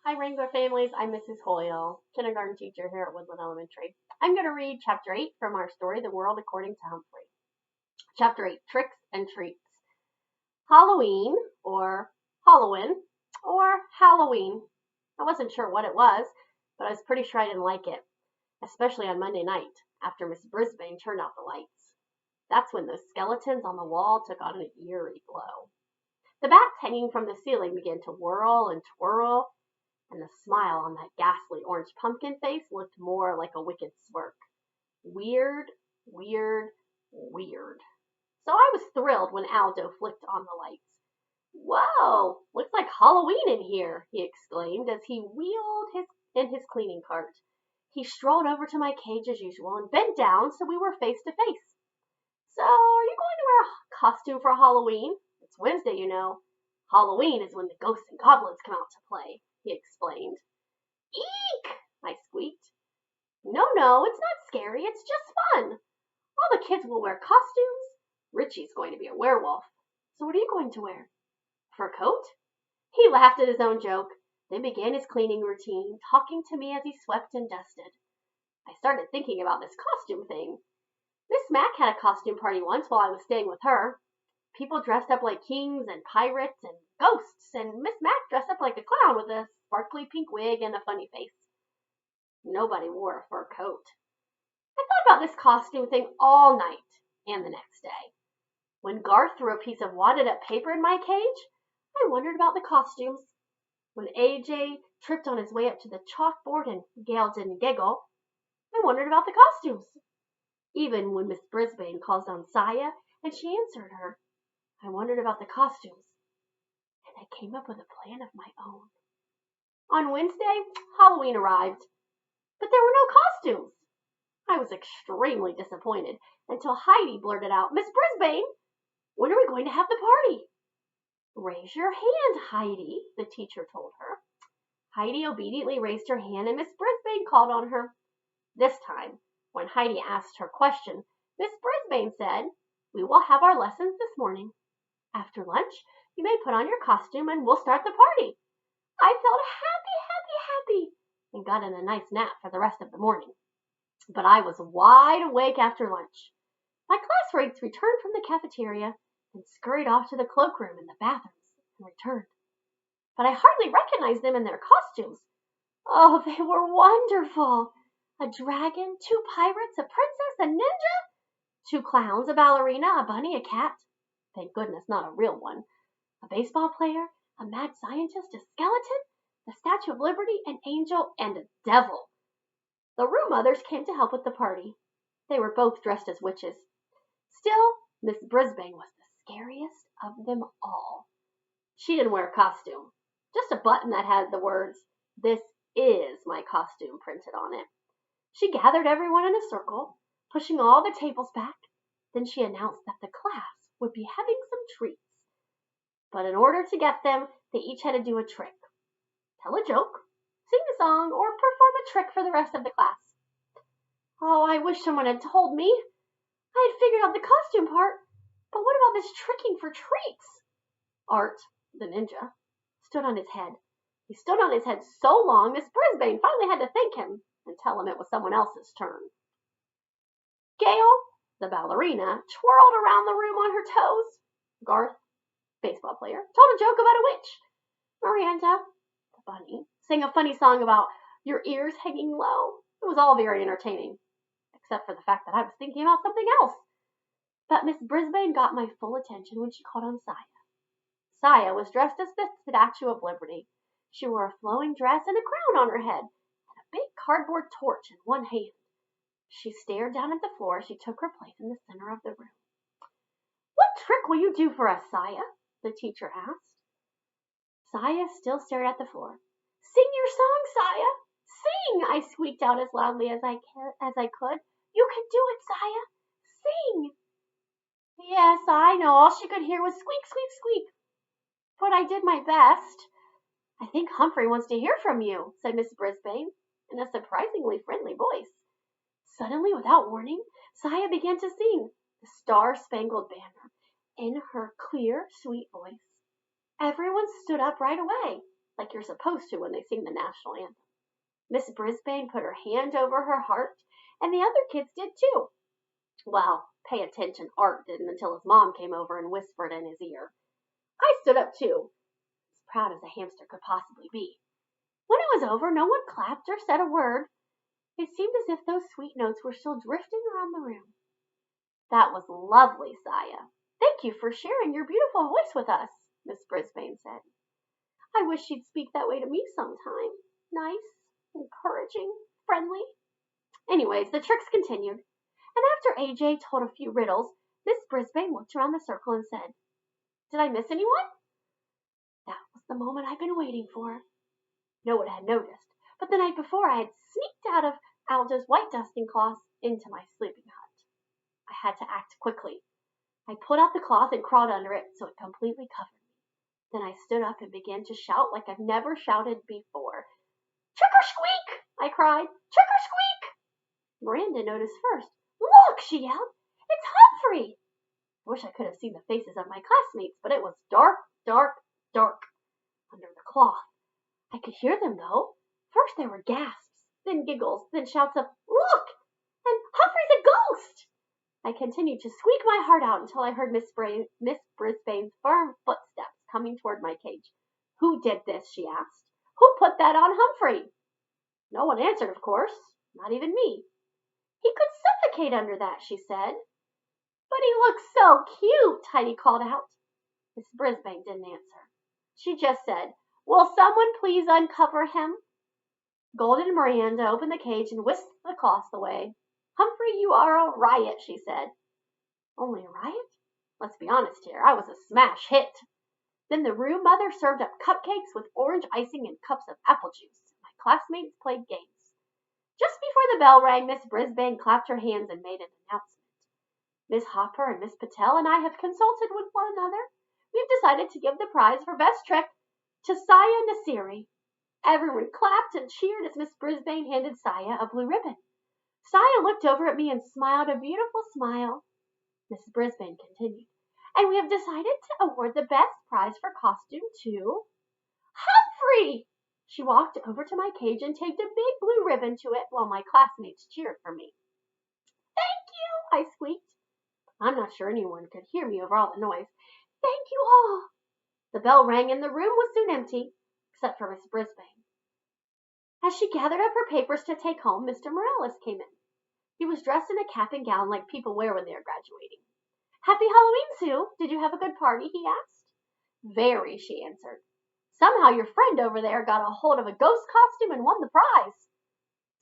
Hi, Wrangler families. I'm Mrs. Hoyle, kindergarten teacher here at Woodland Elementary. I'm going to read Chapter 8 from our story, The World According to Humphrey. Chapter 8, Tricks and Treats. Halloween, or Halloween, or Halloween. I wasn't sure what it was, but I was pretty sure I didn't like it, especially on Monday night after Miss Brisbane turned out the lights. That's when those skeletons on the wall took on an eerie glow. The bats hanging from the ceiling began to whirl and twirl, and the smile on that ghastly orange pumpkin face looked more like a wicked smirk. Weird, weird, weird. So I was thrilled when Aldo flicked on the lights. "Whoa, looks like Halloween in here," he exclaimed as he wheeled in his cleaning cart. He strolled over to my cage as usual and bent down so we were face to face. "So, are you going to wear a costume for Halloween? It's Wednesday, you know. Halloween is when the ghosts and goblins come out to play," he explained. "Eek!" I squeaked. No, it's not scary. It's just fun. All the kids will wear costumes. Richie's going to be a werewolf. So what are you going to wear? Fur coat?" He laughed at his own joke, then began his cleaning routine, talking to me as he swept and dusted. I started thinking about this costume thing. Miss Mac had a costume party once while I was staying with her. People dressed up like kings and pirates and ghosts, and Miss Mac dressed up like a clown with a sparkly pink wig and a funny face. Nobody wore a fur coat. I thought about this costume thing all night and the next day. When Garth threw a piece of wadded up paper in my cage, I wondered about the costumes. When AJ tripped on his way up to the chalkboard and Gail didn't giggle, I wondered about the costumes. Even when Miss Brisbane called on Saya and she answered her, I wondered about the costumes, and I came up with a plan of my own. On Wednesday, Halloween arrived, but there were no costumes. I was extremely disappointed until Heidi blurted out, "Miss Brisbane, when are we going to have the party?" "Raise your hand, Heidi," the teacher told her. Heidi obediently raised her hand and Miss Brisbane called on her. This time, when Heidi asked her question, Miss Brisbane said, "We will have our lessons this morning. After lunch, you may put on your costume and we'll start the party." I felt happy, and got in a nice nap for the rest of the morning. But I was wide awake after lunch. My classmates returned from the cafeteria and scurried off to the cloakroom and the bathrooms and returned. But I hardly recognized them in their costumes. Oh, they were wonderful. A dragon, 2 pirates, a princess, a ninja, 2 clowns, a ballerina, a bunny, a cat. Thank goodness, not a real one. A baseball player, a mad scientist, a skeleton, the Statue of Liberty, an angel, and a devil. The room mothers came to help with the party. They were both dressed as witches. Still, Miss Brisbane was the scariest of them all. She didn't wear a costume, just a button that had the words, "This is my costume," printed on it. She gathered everyone in a circle, pushing all the tables back. Then she announced that the class would be having some treats. But in order to get them, they each had to do a trick. Tell a joke, sing a song, or perform a trick for the rest of the class. Oh, I wish someone had told me. I had figured out the costume part, but what about this tricking for treats? Art, the ninja, stood on his head. He stood on his head so long, Miss Brisbane finally had to thank him and tell him it was someone else's turn. Gail, the ballerina, twirled around the room on her toes. Garth, baseball player, told a joke about a witch. Miranda, the bunny, sang a funny song about your ears hanging low. It was all very entertaining, except for the fact that I was thinking about something else. But Miss Brisbane got my full attention when she called on Saya. Saya was dressed as the Statue of Liberty. She wore a flowing dress and a crown on her head, and a big cardboard torch in one hand. She stared down at the floor as she took her place in the center of the room. "What trick will you do for us, Saya?" the teacher asked. Saya still stared at the floor. "Sing your song, Saya! Sing!" I squeaked out as loudly as I could. "You can do it, Saya! Sing!" Yes, I know. All she could hear was squeak, squeak, squeak. But I did my best. "I think Humphrey wants to hear from you," said Miss Brisbane in a surprisingly friendly voice. Suddenly, without warning, Saya began to sing the Star-Spangled Banner in her clear, sweet voice. Everyone stood up right away. like you're supposed to when they sing the national anthem. Miss Brisbane put her hand over her heart, and the other kids did too. Well, pay attention, Art didn't until his mom came over and whispered in his ear. I stood up too, as proud as a hamster could possibly be. When it was over, no one clapped or said a word. It seemed as if those sweet notes were still drifting around the room. That was lovely, Saya. Thank you for sharing your beautiful voice with us, Miss Brisbane said. I wish she'd speak that way to me sometime. Nice, encouraging, friendly. Anyways, the tricks continued. And after AJ told a few riddles, Miss Brisbane looked around the circle and said, Did I miss anyone? That was the moment I'd been waiting for. No one had noticed, but the night before I had sneaked out of Aldo's white dusting cloth into my sleeping hut. I had to act quickly. I pulled out the cloth and crawled under it so it completely covered me. Then I stood up and began to shout like I've never shouted before. Trick or squeak! I cried. Trick or squeak! Miranda noticed first. Look, she yelled. It's Humphrey! I wish I could have seen the faces of my classmates, but it was dark, dark, dark under the cloth. I could hear them, though. First there were gasps, then giggles, then shouts of, Look! And Humphrey's a ghost! I continued to squeak my heart out until I heard Miss Brisbane's firm footsteps coming toward my cage. Who did this? She asked. Who put that on Humphrey? No one answered, of course, not even me. He could suffocate under that, she said. But he looks so cute, Heidi called out. Miss Brisbane didn't answer. She just said, Will someone please uncover him? Golden and Miranda opened the cage and whisked the cloth away. Humphrey, you are a riot, she said. Only a riot? Let's be honest here, I was a smash hit. Then the room mother served up cupcakes with orange icing and cups of apple juice. My classmates played games. Just before the bell rang, Miss Brisbane clapped her hands and made an announcement. Miss Hopper and Miss Patel and I have consulted with one another. We've decided to give the prize for best trick to Saya Nasiri. Everyone clapped and cheered as Miss Brisbane handed Saya a blue ribbon. Saya looked over at me and smiled a beautiful smile. Miss Brisbane continued, and we have decided to award the best prize for costume to Humphrey! She walked over to my cage and taped a big blue ribbon to it while my classmates cheered for me. Thank you, I squeaked. I'm not sure anyone could hear me over all the noise. Thank you all. The bell rang and the room was soon empty, except for Miss Brisbane. As she gathered up her papers to take home, Mr. Morales came in. He was dressed in a cap and gown like people wear when they are graduating. Happy Halloween, Sue. Did you have a good party? He asked. Very, she answered. Somehow your friend over there got a hold of a ghost costume and won the prize.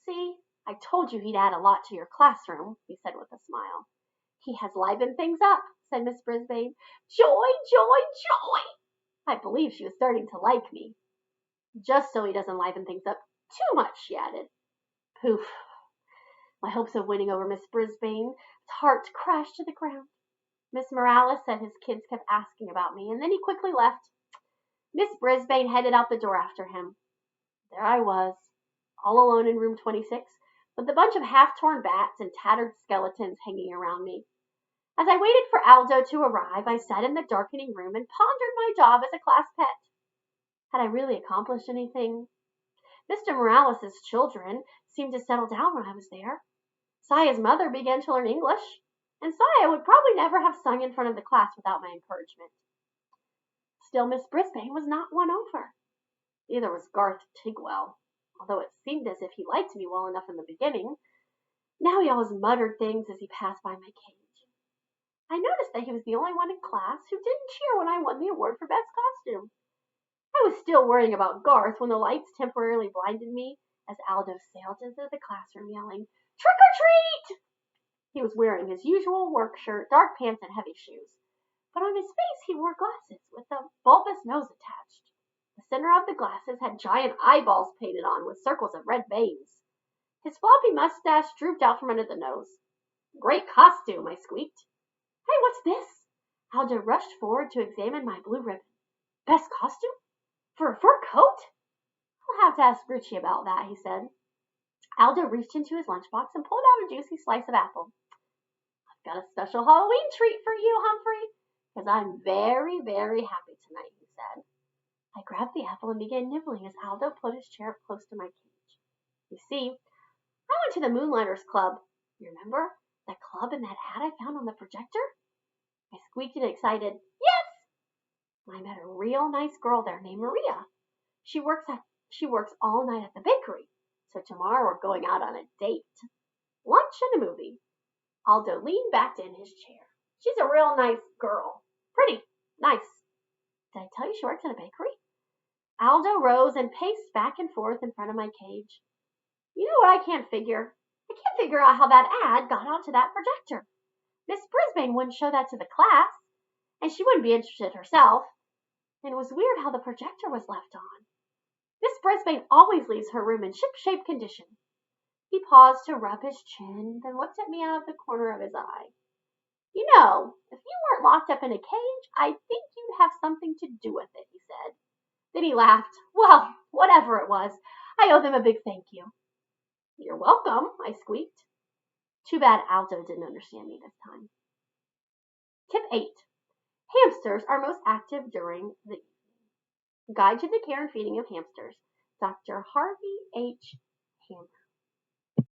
See, I told you he'd add a lot to your classroom, he said with a smile. He has livened things up, said Miss Brisbane. Joy, joy, joy! I believe she was starting to like me. Just so he doesn't liven things up too much, she added. Poof. My hopes of winning over Miss Brisbane's heart crashed to the ground. Miss Morales said his kids kept asking about me, and then he quickly left. Miss Brisbane headed out the door after him. There I was, all alone in room 26, with a bunch of half-torn bats and tattered skeletons hanging around me. As I waited for Aldo to arrive, I sat in the darkening room and pondered my job as a class pet. Had I really accomplished anything? Mr. Morales' children seemed to settle down when I was there. Saya's mother began to learn English, and Saya would probably never have sung in front of the class without my encouragement. Still, Miss Brisbane was not won over. Neither was Garth Tigwell, although it seemed as if he liked me well enough in the beginning. Now he always muttered things as he passed by my cage. I noticed that he was the only one in class who didn't cheer when I won the award for best costume. I was still worrying about Garth when the lights temporarily blinded me as Aldo sailed into the classroom yelling, Trick or treat! He was wearing his usual work shirt, dark pants, and heavy shoes. But on his face he wore glasses with a bulbous nose attached. The center of the glasses had giant eyeballs painted on with circles of red veins. His floppy mustache drooped out from under the nose. Great costume, I squeaked. Hey, what's this? Aldo rushed forward to examine my blue ribbon. Best costume? For a fur coat? I'll have to ask Rucci about that, he said. Aldo reached into his lunchbox and pulled out a juicy slice of apple. I've got a special Halloween treat for you, Humphrey, because I'm very, very happy tonight, he said. I grabbed the apple and began nibbling as Aldo put his chair up close to my cage. You see, I went to the Moonlighters Club. You remember? That club and that hat I found on the projector? I squeaked in excited, yes! I met a real nice girl there named Maria. She works all night at the bakery. So tomorrow we're going out on a date. Lunch and a movie. Aldo leaned back in his chair. She's a real nice girl. Pretty. Nice. Did I tell you she works in a bakery? Aldo rose and paced back and forth in front of my cage. You know what I can't figure? I can't figure out how that ad got onto that projector. Miss Brisbane wouldn't show that to the class, and she wouldn't be interested herself. And it was weird how the projector was left on. Miss Brisbane always leaves her room in ship-shape condition. He paused to rub his chin, then looked at me out of the corner of his eye. You know, if you weren't locked up in a cage, I think you'd have something to do with it, he said. Then he laughed. Well, whatever it was, I owe them a big thank you. You're welcome, I squeaked. Too bad Aldo didn't understand me this time. Tip 8. Hamsters are most active during the evening. Guide to the Care and Feeding of Hamsters. Dr. Harvey H. Hammer.